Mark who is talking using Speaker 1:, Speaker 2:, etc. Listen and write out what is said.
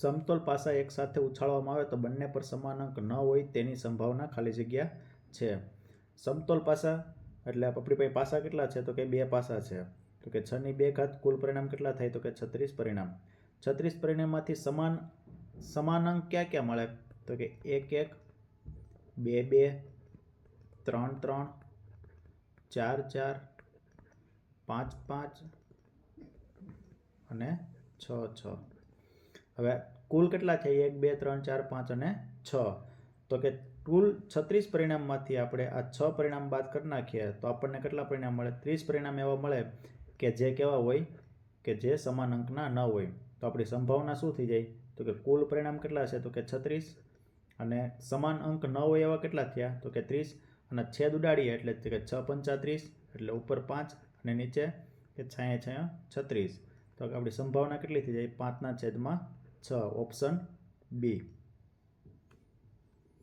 Speaker 1: સમતોલ પાસા એક સાથે ઉછાળવામાં આવે તો બંને પર સમાન અંક ન હોય તેની સંભાવના ખાલી જગ્યા છે. સમતોલ પાસા એટલે આપણી પાસે પાસા કેટલા છે? તો કે 2 પાસા છે. તો કે 6 ની 2 ઘાત કુલ પરિણામ કેટલા થાય? તો કે 36 પરિણામ. 36 પરિણામમાંથી સમાન અંક ક્યાં ક્યાં મળે? તો કે 1 1, 2 2, 3 3, 4 4, 5 5 અને 6 6. હવે કુલ કેટલા છે? 1 2 3 4 5 અને 6. તો કે કુલ 36 પરિણામમાંથી આપણે આ 6 પરિણામ બાદ કરી નાખીએ તો આપણને કેટલા પરિણામ મળે? 30 પરિણામ એવા મળે કે જે કેવા હોય? કે જે સમાન અંકના ન હોય. તો આપણી સંભાવના શું થઈ જાય? તો કે કુલ પરિણામ કેટલા છે? તો કે 36 અને સમાન અંક ન હોય એવા કેટલા થયા? તો કે 30 અને છેદ ઉડાડીએ એટલે કે 6 5 30 એટલે ઉપર 5 અને નીચે કે 6 6 36. તો આપણી સંભાવના કેટલી થઈ જાય? 5/6. ઓપ્શન બી.